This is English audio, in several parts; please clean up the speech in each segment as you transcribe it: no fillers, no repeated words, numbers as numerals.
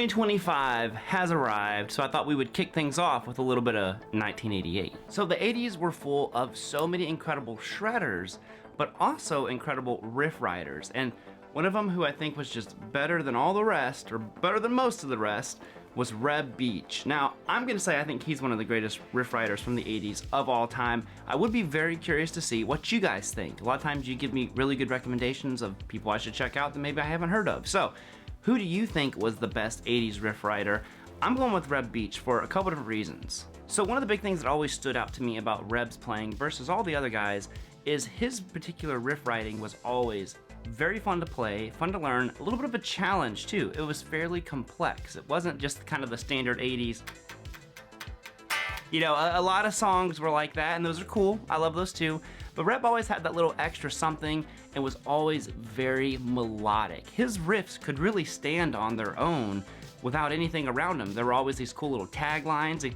2025 has arrived, so I thought we would kick things off with a little bit of 1988. So the 80s were full of so many incredible shredders, but also incredible riff writers. And one of them who I think was just better than all the rest, or better than most of the rest, was Reb Beach. Now, I'm gonna say I think he's one of the greatest riff writers from the 80s of all time. I would be very curious to see what you guys think. A lot of times you give me really good recommendations of people I should check out that maybe I haven't heard of. So, who do you think was the best 80s riff writer? I'm going with Reb Beach for a couple different reasons. So one of the big things that always stood out to me about Reb's playing versus all the other guys is his particular riff writing was always very fun to play, fun to learn, a little bit of a challenge too. It was fairly complex. It wasn't just kind of the standard 80s. You know, a lot of songs were like that, and those are cool. I love those too. But Reb always had that little extra something and was always very melodic. His riffs could really stand on their own without anything around them. There were always these cool little taglines,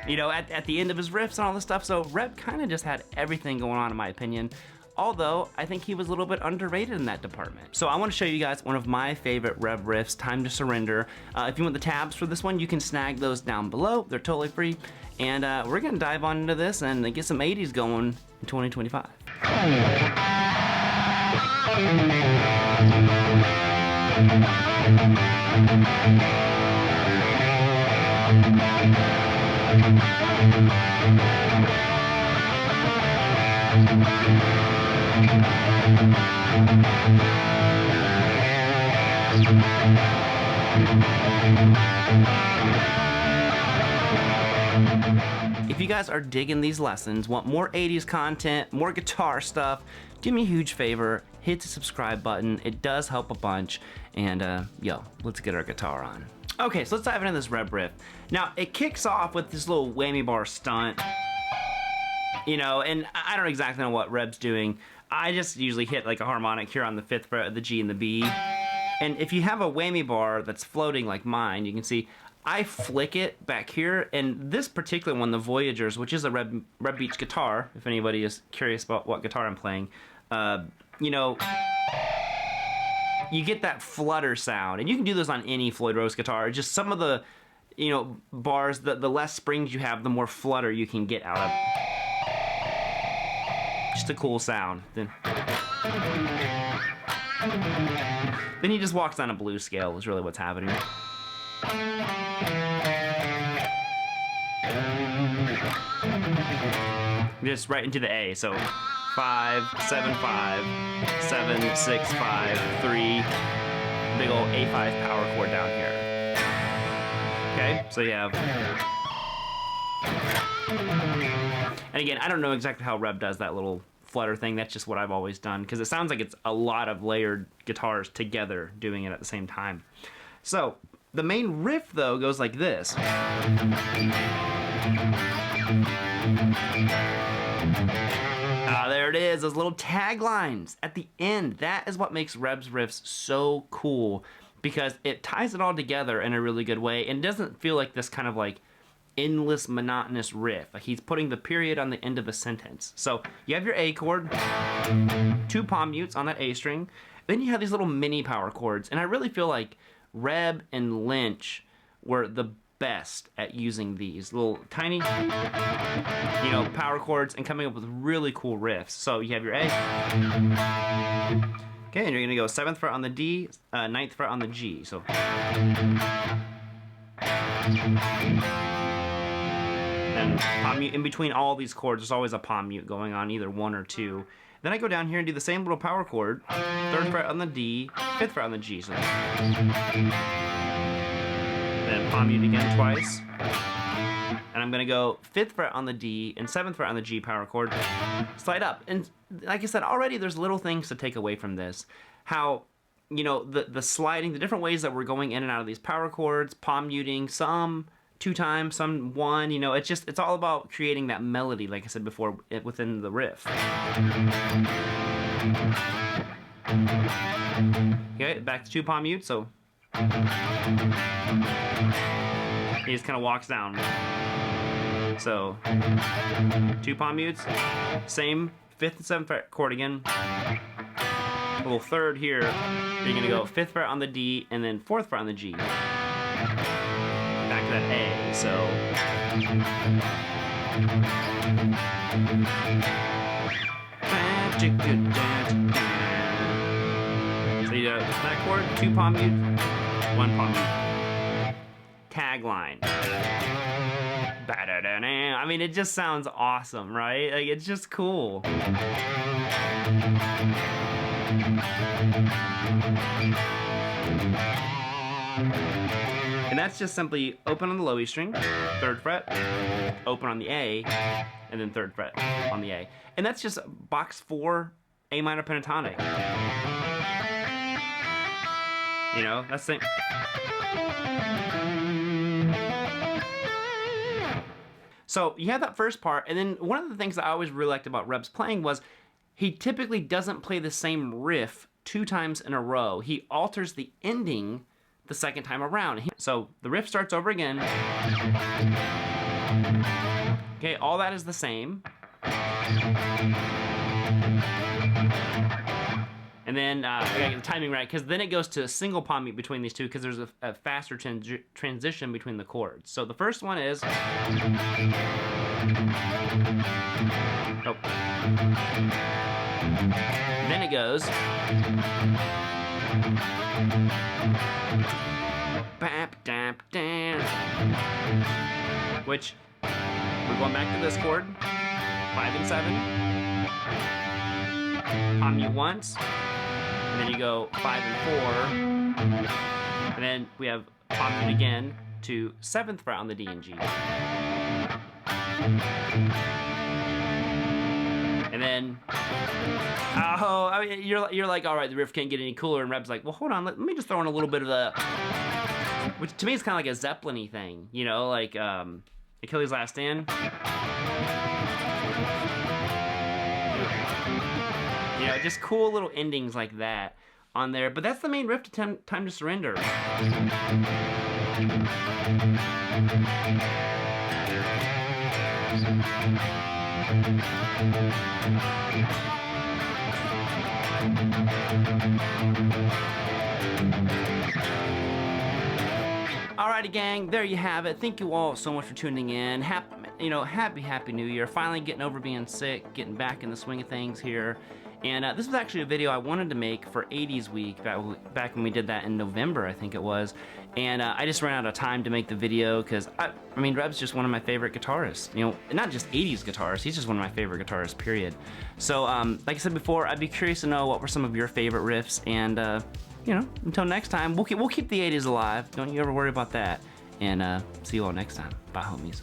you know, at the end of his riffs and all this stuff. So Reb kind of just had everything going on, in my opinion. Although, I think he was a little bit underrated in that department. So I want to show you guys one of my favorite Reb riffs, Time to Surrender. If you want the tabs for this one, you can snag those down below. They're totally free. And we're gonna dive on into this and get some 80s going in 2025. If you guys are digging these lessons, want more 80s content, more guitar stuff, do me a huge favor, hit the subscribe button. It does help a bunch. And yo, let's get our guitar on. Okay, so let's dive into this Reb riff. Now, it kicks off with this little whammy bar stunt. You know, and I don't exactly know what Reb's doing. I just usually hit like a harmonic here on the 5th fret of the G and the B. And if you have a whammy bar that's floating like mine, you can see I flick it back here, and this particular one, the Voyagers, which is a Reb Beach guitar, if anybody is curious about what guitar I'm playing, you know, you get that flutter sound, and you can do this on any Floyd Rose guitar. Just some of the, you know, bars, the less springs you have, the more flutter you can get out of. Just a cool sound. Then he just walks on a blues scale is really what's happening. Just right into the A, so 5, 7, 5, 7, 6, 5, 3, big old A5 power chord down here. Okay, so you have, and again, I don't know exactly how Reb does that little flutter thing. That's just what I've always done, because it sounds like it's a lot of layered guitars together doing it at the same time. So the main riff though goes like this. There it is, those little taglines at the end. That is what makes Reb's riffs so cool, because it ties it all together in a really good way and doesn't feel like this kind of like endless monotonous riff. Like he's putting the period on the end of a sentence. So you have your A chord, 2 palm mutes on that A string, then you have these little mini power chords, and I really feel like Reb and Lynch were the best at using these little tiny, you know, power chords and coming up with really cool riffs. So you have your A. Okay, and you're gonna go 7th fret on the D, 9th fret on the G. So and palm mute in between all these chords. There's always a palm mute going on, either 1 or 2. Then I go down here and do the same little power chord, 3rd fret on the D, 5th fret on the G. So then palm mute again twice. And I'm gonna go 5th fret on the D and 7th fret on the G power chord, slide up. And like I said, already there's little things to take away from this. How, you know, the sliding, the different ways that we're going in and out of these power chords, palm muting, some 2 times, some 1, you know, it's all about creating that melody, like I said before, within the riff. Okay, back to 2 palm mute, so he just kind of walks down. So 2 palm mutes, same 5th and 7th fret chord again. A little 3rd here. You're gonna go 5th fret on the D and then 4th fret on the G. back to that A, so. So you do that chord, 2 palm mute, 1 palm mute. Tagline. I mean, it just sounds awesome, right? Like, it's just cool. And that's just simply open on the low E string, 3rd fret, open on the A, and then 3rd fret on the A. And that's just box 4 A minor pentatonic. You know, that's the. So you have that first part, and then one of the things that I always really liked about Reb's playing was he typically doesn't play the same riff 2 times in a row. He alters the ending the 2nd time around. So the riff starts over again. Okay, all that is the same. And then I gotta get the timing right, because then it goes to a single palm mute between these two, because there's a faster transition between the chords. So the first one is. Oh. Then it goes. Bap, dap, dam. Which, we're going back to this chord. 5 and 7. Palm mute once. And then you go 5 and 4. And then we have palm mute again to 7th fret on the D and G. And then, oh, I mean, you're like, all right, the riff can't get any cooler. And Reb's like, well, hold on, let me just throw in a little bit of the, which to me is kind of like a Zeppelin-y thing, you know, like Achilles' Last Stand. You know, just cool little endings like that on there. But that's the main riff to Time to Surrender. Alrighty, gang, there you have it. Thank you all so much for tuning in. Happy New Year. Finally getting over being sick, getting back in the swing of things here. And this was actually a video I wanted to make for 80s Week, back when we did that in November, I think it was. And I just ran out of time to make the video, because, I mean, Reb's just one of my favorite guitarists. You know, not just 80s guitarists, he's just one of my favorite guitarists, period. So, like I said before, I'd be curious to know what were some of your favorite riffs, and, you know, until next time, we'll keep the 80s alive. Don't you ever worry about that. And see you all next time. Bye, homies.